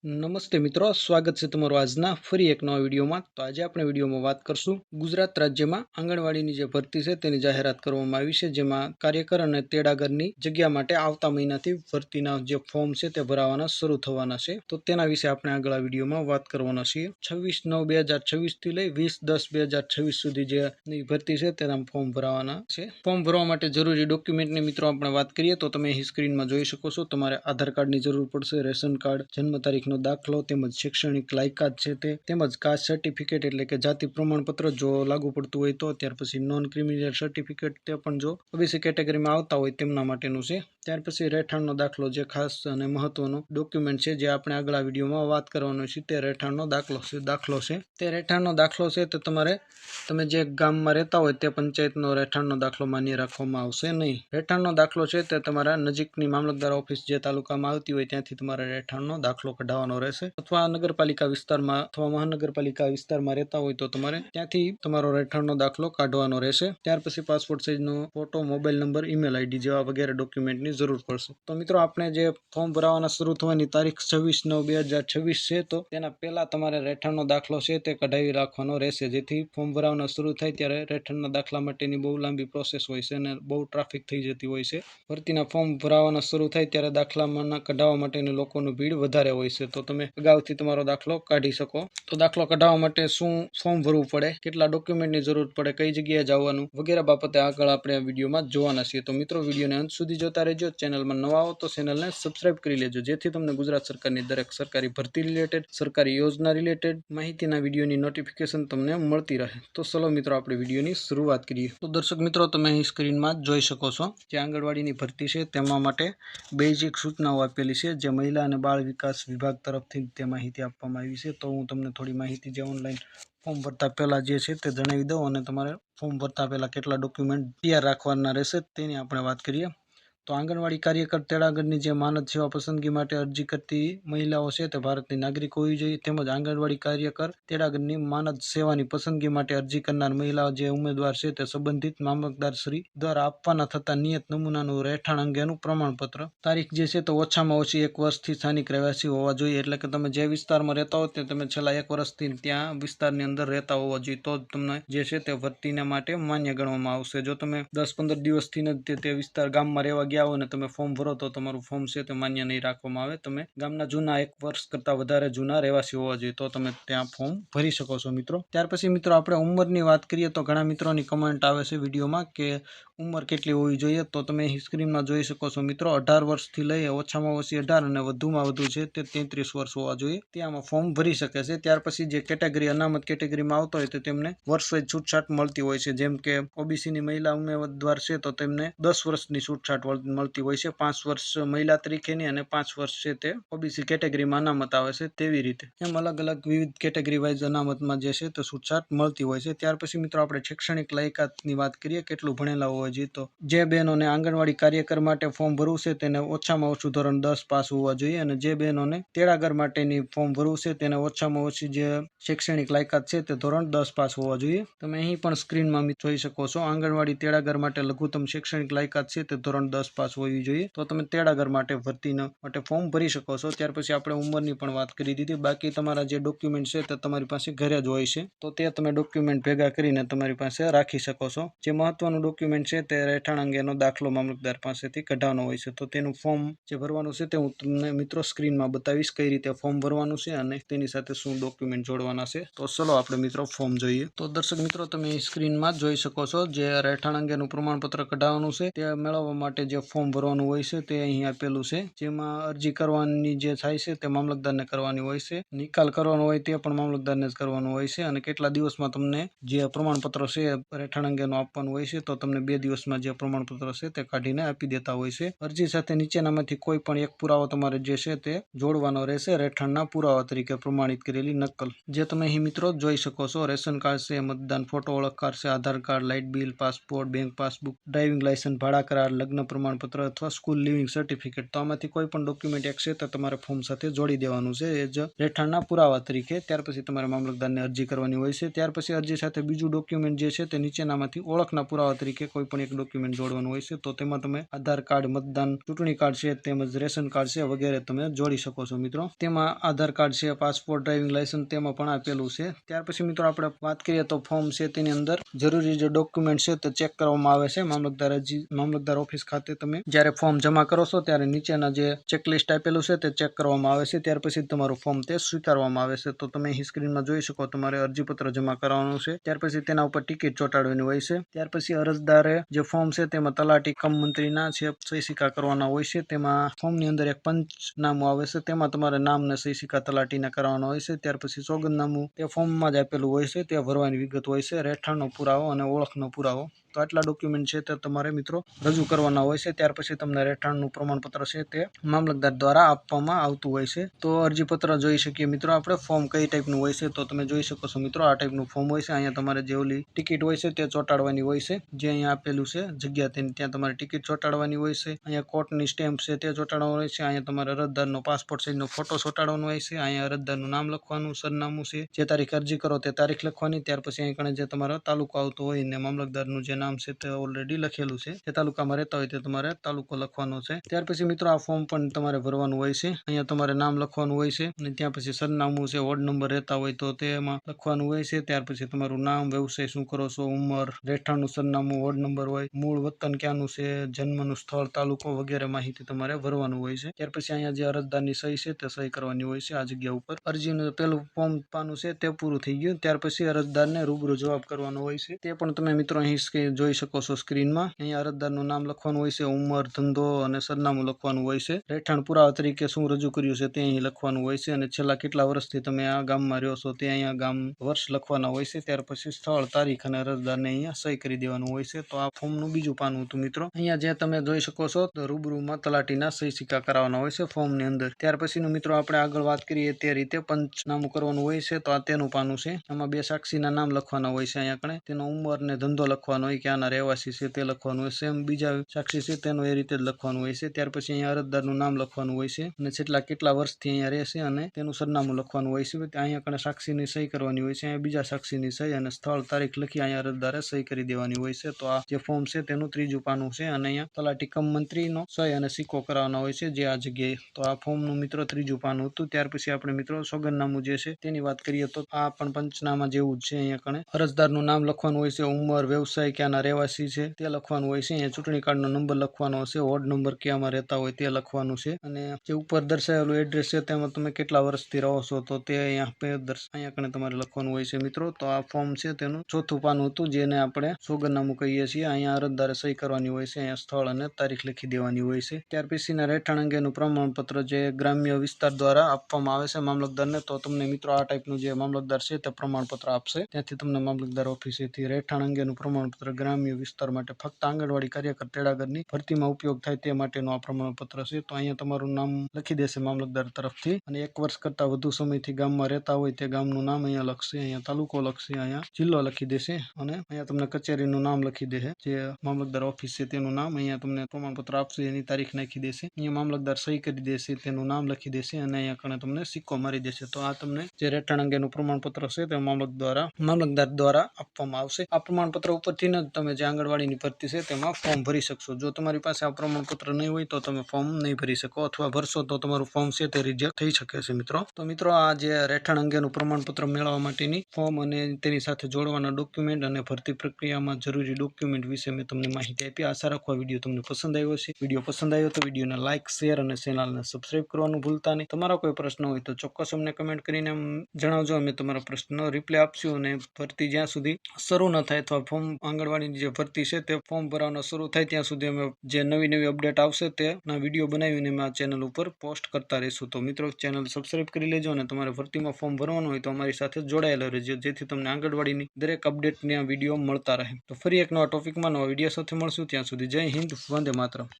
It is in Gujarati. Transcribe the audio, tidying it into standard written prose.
નમસ્તે મિત્રો, સ્વાગત છે તમારું આજના ફરી એક નવા વિડીયોમાં। તો આજે આપણે વિડીયોમાં વાત કરશું ગુજરાત રાજ્યમાં આંગણવાડીની જે ભરતી છે તેની જાહેરાત કરવામાં આવી છે, જેમાં કાર્યકર અને તેડાગરની જગ્યા માટે આવતા મહિનાથી ભરતીના જે ફોર્મ છે તે ભરાવાના શરૂ થવાના છે। તો તેના વિશે આપણે આગળ આ વિડીયોમાં વાત કરવાના છીએ। 26/9/2026 થી લઈ 20/10/2026 સુધી જે ભરતી છે તેના ફોર્મ ભરાવાના છે। ફોર્મ ભરવા માટે જરૂરી ડોક્યુમેન્ટની મિત્રો આપણે વાત કરીએ તો તમે અહીં સ્ક્રીનમાં જોઈ શકો છો। તમારે આધાર કાર્ડની જરૂર પડશે, રેશન કાર્ડ, જન્મ તારીખનો દાખલો તેમજ શૈક્ષણિક લાયકાત છે તે તેમજ કાસ્ટ સર્ટિફિકેટ એટલે કે જાતિ પ્રમાણપત્ર જો લાગુ પડતું હોય તો, ત્યાર પછી નોન ક્રિમિનલ સર્ટિફિકેટ તે પણ જો ઓબીસી કેટેગરીમાં આવતા હોય તેમના માટેનું છે। ત્યાર પછી રહેઠાણનો દાખલો જે ખાસ અને મહત્વનો ડોક્યુમેન્ટ છે જે આપણે આગળ વિડીયોમાં વાત કરવાનો છે તે રહેઠાણનો દાખલો છે। તે રહેઠાણનો દાખલો છે તે તમે જે ગામમાં રહેતા હોય તે પંચાયતનો રહેઠાણનો દાખલો માન્ય રાખવામાં આવશે નહીં। રહેઠાણનો દાખલો છે તે તમારા નજીકની મામલતદાર ઓફિસ જે તાલુકામાં આવતી હોય ત્યાંથી તમારે રહેઠાણનો દાખલો કઢાવવાનો રહેશે, અથવા નગરપાલિકા વિસ્તારમાં અથવા મહાનગરપાલિકા વિસ્તારમાં રહેતા હોય તો તમારે ત્યાંથી તમારો રહેઠાણનો દાખલો કાઢવાનો રહેશે। ત્યાર પછી પાસપોર્ટ સાઇઝનો photo, mobile number, email ID જેવા વગેરે ડોક્યુમેન્ટની જરૂર પડશે। તો મિત્રો આપણે જે ફોર્મ ભરાવાના શરૂ થવાની તારીખ 26/9/2026 છે, તો તેના પહેલા તમારે રહેઠાણનો દાખલો છે તે કઢાવી રાખવાનો રહેશે, જેથી ફોર્મ ભરાવાના શરૂ થાય ત્યારે રહેઠાણના દાખલા માટેની બહુ લાંબી પ્રોસેસ હોય છે અને બહુ ટ્રાફિક થઈ જતી હોય છે। ભરતીના ફોર્મ ભરાવાના શરૂ થાય ત્યારે દાખલામાં કઢાવવા માટેની લોકોની ભીડ વધારે હોય છે, તો તમે અગાઉથી તમારો દાખલો કાઢી શકો। તો દાખલો કઢાવવા માટે શું ફોર્મ ભરવું પડે, કેટલા ડોક્યુમેન્ટની જરૂર પડે, કઈ જગ્યાએ જવાનું વગેરે બાબતે આગળ આપણે આ વિડીયોમાં જોવાના છીએ। તો મિત્રો વિડીયોને અંત સુધી જોતા રહેજો। ચેનલમાં નવા હો તો ચેનલને સબસ્ક્રાઇબ કરી લેજો, જેથી તમને ગુજરાત સરકારની દરેક સરકારી ભરતી રિલેટેડ, સરકારી યોજના રિલેટેડ માહિતીના વિડીયોની નોટિફિકેશન તમને મળતી રહે। તો ચલો મિત્રો આપણે વિડીયોની શરૂઆત કરીએ। તો દર્શક મિત્રો તમે અહીં સ્ક્રીનમાં જોઈ શકો છો જે આંગણવાડીની ભરતી છે તેમાં માટે બેઝિક સૂચનાઓ આપેલી છે, જે મહિલા અને બાળ વિકાસ વિભાગ તરફથી તે માહિતી આપવામાં આવી છે। તો હું તમને થોડી માહિતી જે ઓનલાઈન ફોર્મ ભરતા પહેલા જે છે તે જણાવી દઉં, અને તમારે ફોર્મ ભરતા પહેલા કેટલા ડોક્યુમેન્ટ તૈયાર રાખવાના રહેશે તેની આપણે વાત કરીએ। તો આંગણવાડી કાર્યકર તેડાગરની જે માનદ સેવા પસંદગી માટે અરજી કરતી મહિલાઓ છે તે ભારતની નાગરિક હોવી જોઈએ, તેમજ આંગણવાડી કાર્યકર તેડાગરની માનદ સેવાની પસંદગી માટે અરજી કરનાર મહિલાઓ જે ઉમેદવાર છે તે સંબંધિત મામલતદાર શ્રી દ્વારા આપવાના થતા નિયત નમૂનાનું રહેઠાણ અંગેનું પ્રમાણપત્ર, તારીખ જે છે તો ઓછામાં ઓછી 1 વર્ષથી સ્થાનિક રહેવાસી હોવા જોઈએ, એટલે કે તમે જે વિસ્તારમાં રહેતા હો તે તમે છેલ્લા 1 વર્ષથી ત્યાં વિસ્તારની અંદર રહેતા હોવા જોઈએ, તો જ તમને જે છે તે ભરતીના માટે માન્ય ગણવામાં આવશે। જો તમે 10-15 દિવસથી તે વિસ્તાર ગામમાં રહેવા ગયા હોય ને તમે ફોર્મ ભરો તો તમારું ફોર્મ છે તે માન્ય નહીં રાખવામાં આવે। તમે ગામના જૂના 1 વર્ષ કરતા વધારે જૂના રહેવાસી હોવા જોઈએ તો તમે ત્યાં ફોર્મ ભરી શકો છો મિત્રો। ત્યાર પછી મિત્રો આપણે ઉંમરની વાત કરીએ તો ઘણા મિત્રોની કમેન્ટ આવે છે વિડીયોમાં કે ઉંમર કેટલી હોવી જોઈએ, તો તમે સ્ક્રીનમાં જોઈ શકો છો મિત્રો 18 વર્ષથી લઈ ઓછામાં ઓછી 18 અને વધુમાં વધુ છે તે 33 વર્ષ હોવા જોઈએ તે આમાં ફોર્મ ભરી શકે છે। ત્યાર પછી જે કેટેગરી અનામત કેટેગરીમાં આવતો હોય તો તેમને વર્ષ છૂટછાટ મળતી હોય છે, જેમ કે ઓબીસીની મહિલા ઉમેદવાર છે તો તેમને 10 વર્ષની છૂટછાટ મળતી હોય છે, 5 વર્ષ મહિલા તરીકેની અને 5 વર્ષ છે તે ઓબીસી કેટેગરીમાં અનામત આવે છે તેવી રીતે એમ અલગ અલગ વિવિધ કેટેગરી વાઇઝ અનામતમાં જે છે તે છૂટછાટ મળતી હોય છે। ત્યાર પછી મિત્રો આપણે શૈક્ષણિક લાયકાતની વાત કરીએ, કેટલું ભણેલા હોવા જોઈએ, તો જે બહેનોને આંગણવાડી કાર્યકર માટે ફોર્મ ભરવું છે તેને ઓછામાં ઓછું ધોરણ 10 પાસ હોવા જોઈએ, અને જે બહેનોને તેડાગર માટેની ફોર્મ ભરવું છે તેને ઓછામાં ઓછી જે શૈક્ષણિક લાયકાત છે તે ધોરણ 10 પાસ હોવા જોઈએ। તમે અહીં પણ સ્ક્રીનમાં જોઈ શકો છો આંગણવાડી તેડાગર માટે લઘુત્તમ શૈક્ષણિક લાયકાત છે તે ધોરણ 10 પાસ હોવી જોઈએ, તો તમે તેડાગર માટે ભરતીના માટે ફોર્મ ભરી શકો છો। ત્યાર પછી આપણે ઉંમરની પણ વાત કરી દીધી, બાકી તમારા જે ડોક્યુમેન્ટ છે તે તમારી પાસે ઘરે જ હોય છે, તો તે તમે ડોક્યુમેન્ટ ભેગા કરીને તમારી પાસે રાખી શકો છો। જે મહત્વનું ડોક્યુમેન્ટ છે તે રહેઠાણ અંગેનો દાખલો મામલતદાર પાસેથી કઢાવવાનો હોય છે, તો તેનું ફોર્મ જે ભરવાનું છે તે હું તમને મિત્રો સ્ક્રીનમાં બતાવીશ કઈ રીતે ફોર્મ ભરવાનું છે અને તેની સાથે શું ડોક્યુમેન્ટ જોડવાના છે। તો ચલો આપણે મિત્રો ફોર્મ જોઈએ। તો દર્શક મિત્રો તમે સ્ક્રીનમાં જોઈ શકો છો જે રહેઠાણ અંગેનું પ્રમાણપત્ર કઢાવવાનું છે તે મેળવવા માટે જે ફોર્મ ભરવાનું હોય છે તે અહીં આપેલું છે, જેમાં અરજી કરવાની જે થાય છે તે મામલતદારને કરવાની હોય છે, નિકાલ કરવાનો હોય તે પણ મામલતદારને જ કરવાનું હોય છે, અને કેટલા દિવસમાં તમને જે પ્રમાણપત્ર છે રહેઠાણ અંગેનું આપવાનું હોય છે તો તમને 2 દિવસમાં જે પ્રમાણપત્ર છે તે કાઢીને આપી દેતા હોય છે। અરજી સાથે નીચેનામાંથી કોઈ પણ એક પુરાવો તમારે જે છે તે જોડવાનો રહેશે, રહેઠાણના પુરાવા તરીકે પ્રમાણિત કરેલી નકલ, જે તમે અહીં મિત્રો જોઈ શકો છો, રેશન કાર્ડ છે, મતદાન ફોટો, ઓળખ કાર્ડ છે, Aadhaar card, light bill, passport, bank passbook, driving licence, ભાડા કરાર, લગ્ન પ્રમાણપત્ર અથવા સ્કૂલ લિવિંગ સર્ટિફિકેટ, તો આમાંથી કોઈ પણ ડોક્યુમેન્ટ એક છે તે તમારે ફોર્મ સાથે જોડી દેવાનું છે એ જ રહેઠાણના પુરાવા તરીકે। ત્યાર પછી તમારે મામલતદારને અરજી કરવાની હોય છે। ત્યાર પછી અરજી સાથે બીજું ડોક્યુમેન્ટ જે છે તે નીચેનામાંથી ઓળખના પુરાવા તરીકે કોઈ પણ પણ એક ડોક્યુમેન્ટ જોડવાનું હોય છે, તો તેમાં તમે આધાર કાર્ડ, મતદાન, ચૂંટણી કાર્ડ છે, તેમજ રેશન કાર્ડ છે વગેરે તમે જોડી શકો છો મિત્રો. તેમાં આધાર કાર્ડ છે, પાસપોર્ટ, ડ્રાઇવિંગ લાયસન્સ તેમાં પણ આપેલું છે. ત્યાર પછી મિત્રો આપણે વાત કરીએ તો ફોર્મ છે તેની અંદર જરૂરી જે ડોક્યુમેન્ટ છે તે ચેક કરવામાં આવે છે. મામલતદાર ઓફિસ ખાતે તમે જ્યારે ફોર્મ જમા કરો છો ત્યારે નીચેના જે ચેકલિસ્ટ આપેલું છે તે ચેક કરવામાં આવે છે. ત્યાર પછી તમારું ફોર્મ તે સ્વીકારવામાં આવે છે. તો તમે અહીં સ્ક્રીનમાં જોઈ શકો તમારે અરજીપત્ર જમા કરવાનું છે. ત્યાર પછી તેના ઉપર ટિકિટ ચોંટાડવાની હોય છે. ત્યાર પછી અરજદારે જે ફોર્મ છે તેમાં તલાટી કમ મંત્રીના છે સહી સિક્કા કરવાના હોય છે. તેમાં ફોર્મની અંદર એક પંચનામું આવે છે, તેમાં તમારે નામ ને સહી સિક્કા તલાટીના કરવાના હોય છે. ત્યાર પછી સોગંદનામું તે ફોર્મમાં જ આપેલું હોય છે, ત્યાં ભરવાની વિગત હોય છે, રહેઠાણનો પુરાવો અને ઓળખનો પુરાવો. તો આટલા ડોક્યુમેન્ટ છે તે તમારે મિત્રો રજૂ કરવાના હોય છે. ત્યાર પછી તમને રહેઠાણનું પ્રમાણપત્ર છે તે મામલતદાર દ્વારા આપવામાં આવતું હોય છે. તો અરજીપત્ર જોઈ શકીએ મિત્રો આપણે ફોર્મ કઈ ટાઈપનું હોય છે, તો તમે જોઈ શકો છો મિત્રો આ ટાઈપનું ફોર્મ હોય છે. અહીંયા તમારે જે ઓલી ટિકિટ હોય છે તે ચોંટાડવાની હોય છે, જે અહીંયા આપેલું છે જગ્યા તેની ત્યાં તમારે ટિકિટ ચોંટાડવાની હોય છે. અહીંયા કોર્ટની સ્ટેમ્પ છે તે ચોંટાડવાનું હોય છે. અહીંયા તમારે અરજદારનો પાસપોર્ટ સાઇઝનો ફોટો ચોંટાડવાનો હોય છે. અહીંયા અરજદારનું નામ લખવાનું, સરનામું છે, જે તારીખ અરજી કરો તે તારીખ લખવાની. ત્યાર પછી અહીં કણે જે તમારો તાલુકો આવતો હોય ને મામલતદારનું જે નામ છે તે ઓલરેડી લખેલું છે, જે તાલુકામાં રહેતા હોય તે તમારે તાલુકો લખવાનો છે. ત્યાર પછી મિત્રો આ ફોર્મ પણ તમારે ભરવાનું હોય છે. અહીંયા તમારે નામ લખવાનું હોય છે અને ત્યાં પછી સરનામું છે, વોર્ડ નંબર રહેતા હોય તો તેમાં લખવાનું હોય છે. ત્યાર પછી તમારું નામ, વ્યવસાય શું કરો છો, ઉંમર, રહેઠાણનું સરનામું, વોર્ડ નંબર હોય, મૂળ વતન ક્યાંનું છે, જન્મનું સ્થળ, તાલુકો વગેરે માહિતી તમારે ભરવાનું હોય છે. ત્યાર પછી અહીંયા જે અરજદારની સહી છે તે સહી કરવાની હોય છે આ જગ્યા ઉપર. અરજીનું પેલું ફોર્મ પાનું છે તે પૂરું થઈ ગયું. ત્યાર પછી અરજદારને રૂબરૂ જવાબ કરવાનો હોય છે, તે પણ તમે મિત્રો અહીં જોઈ શકો છો સ્ક્રીનમાં. અહીંયા અરજદારનું નામ લખવાનું હોય છે, ઉંમર, ધંધો અને સરનામું લખવાનું હોય છે. રહેઠાણ પુરાવા તરીકે શું રજૂ કર્યું છે તે અહીં લખવાનું હોય છે અને છેલ્લા કેટલા વર્ષથી તમે આ ગામમાં રહ્યો છો તે અહીંયા ગામ વર્ષ લખવાના હોય છે. ત્યાર પછી સ્થળ, તારીખ અને અરજદારને અહીંયા સહી કરી દેવાનું હોય છે. તો આ ફોર્મનું બીજું પાનું હતું મિત્રો. અહીંયા જે તમે જોઈ શકો છો તો રૂબરૂમાં તલાટીના સહી સિક્કા કરાવવાના હોય છે ફોર્મની અંદર. ત્યાર પછીનું મિત્રો આપણે આગળ વાત કરીએ તે રીતે પંચનામું કરવાનું હોય છે, તો આ તેનું પાનું છે. આમાં બે સાક્ષીના નામ લખવાના હોય છે. અહીંયા કણે તેનો ઉંમર ને ધંધો લખવાનો હોય, ક્યાંના રહેવાસી છે તે લખવાનું હોય. સેમ બીજા સાક્ષી છે તેનું એ રીતે જ લખવાનું હોય છે. ત્યાર પછી અહીંયા અરજદારનું નામ લખવાનું હોય છે અને છેલ્લા કેટલા વર્ષથી અહીંયા રહેશે અને તેનું સરનામું લખવાનું હોય છે. અહીંયા કણે સાક્ષીની સહી કરવાની હોય છે, અહીંયા બીજા સાક્ષીની સહી અને સ્થળ, તારીખ લખી અહીંયા અરજદારે સહી કરી દેવાની હોય છે. તો આ જે ફોર્મ છે તેનું ત્રીજું પાનું છે અને અહીંયા તલાટી કમ મંત્રીનો સહી અને સિક્કો કરાવવાનો હોય છે જે આ જગ્યાએ. તો આ ફોર્મનું મિત્રો ત્રીજું પાનું હતું. ત્યાર પછી આપણે મિત્રો સોગંદનામું જે છે તેની વાત કરીએ તો આ પણ પંચનામા જેવું જ છે. અહીંયા કણે અરજદારનું નામ લખવાનું હોય છે, ઉંમર, વ્યવસાય, ક્યાંના રહેવાસી છે તે લખવાનું હોય છે. અહીંયા ચૂંટણી કાર્ડનો નંબર લખવાનો હશે, વોર્ડ નંબર ક્યાંમાં રહેતા હોય તે લખવાનું છે અને જે ઉપર દર્શાવેલું એડ્રેસ છે તેમાં તમે કેટલા વર્ષથી રહો છો તો તે અહીંયા કણે તમારે લખવાનું હોય છે મિત્રો. તો આ ફોર્મ છે તેનું ચોથું પાનું હતું, જેને આપણે સોગંદનામું કહીએ છીએ. અહીંયા અરજદારે સહી કરવાની હોય છે, અહીંયા સ્થળ અને તારીખ લખી દેવાની હોય છે. ત્યાર પછીના રહેઠાણ અંગેનું પ્રમાણપત્ર જે ગ્રામ્ય વિસ્તાર દ્વારા આપવામાં આવે છે મામલતદારને. તો તમને મિત્રો આ ટાઈપનું જે મામલતદાર છે તે પ્રમાણપત્ર આપશે, ત્યાંથી તમને મામલતદાર ઓફિસેથી રહેઠાણ અંગેનું પ્રમાણપત્ર ગ્રામ્ય વિસ્તાર માટે ફક્ત આંગણવાડી કાર્યકર તેડાગરની ભરતીમાં ઉપયોગ થાય તે માટેનું આ પ્રમાણપત્ર છે. તો અહીંયા તમારું નામ લખી દેશે મામલતદાર તરફથી અને 1 વર્ષ કરતા વધુ સમયથી ગામમાં રહેતા હોય તે ગામનું નામ અહીંયા લખશે, અહીંયા તાલુકો લખશે, અહીંયા જિલ્લો લખી દેશે અને અહીંયા તમને કચેરીનું નામ લખી દેશે, જે મામલતદાર ઓફિસ છે તેનું નામ. અહીંયા તમને પ્રમાણપત્ર આપશે એની તારીખ નાખી દેશે, અહીંયા મામલતદાર સહી કરી દેશે, તેનું નામ લખી દેશે અને અહીંયા કણે તમને સિક્કો મારી દેશે. તો આ તમને જે રહેઠાણ અંગેનું પ્રમાણપત્ર છે તે મામલતદાર દ્વારા આપવામાં આવશે. આ પ્રમાણપત્ર ઉપરથી જ તમે જે આંગણવાડીની ભરતી છે તેમાં ફોર્મ ભરી શકશો. જો તમારી પાસે આ પ્રમાણપત્ર નહીં હોય તો તમે ફોર્મ નહીં ભરી શકો, અથવા ભરશો તો તમારું ફોર્મ છે તે રિજેક્ટ થઈ શકે છે મિત્રો. તો મિત્રો આ જે રહેઠાણ અંગેનું પ્રમાણપત્ર મેળવવા માટેની ફોર્મ અને તેની સાથે જોડવાના ડોક્યુમેન્ટ અને ભરતી પ્રક્રિયામાં જરૂરી ડોક્યુમેન્ટ વિશે મેં તમને માહિતી આપી. આશા રાખો આ વિડીયો તમને પસંદ આવ્યો છે. વિડીયો પસંદ આવ્યો તો વિડીયોને લાઇક, શેર અને ચેનલને સબસ્ક્રાઇબ કરવાનું ભૂલતા નહીં. તમારા કોઈ પ્રશ્ન હોય તો ચોક્કસ અમને કમેન્ટ કરીને જણાવજો, અમે તમારા પ્રશ્નનો રિપ્લાય આપશું અને ભરતી જ્યાં સુધી શરૂ ન થાય અથવા ફોર્મ આંગણવાડીની જે ભરતી છે તે ફોર્મ ભરવાનો શરૂ થાય ત્યાં સુધી અમે જે નવી અપડેટ આવશે તેના વિડીયો બનાવીને અમે આ ચેનલ ઉપર પોસ્ટ કરતા રહીશું. તો મિત્રો ચેનલ સબસ્ક્રાઇબ કરી લેજો અને તમારે ભરતીમાં ફોર્મ ભરવાનું હોય તો અમારી સાથે જોડાયેલા રહેજો, જેથી તમને આંગણવાડીની દરેક અપડેટના વિડીયો મળતા રહે. તો ફરી એક નવા ટોપિકમાં નવા વિડીયો સાથે મળશું. ત્યાં સુધી જય હિન્દ, વંદે માતરમ.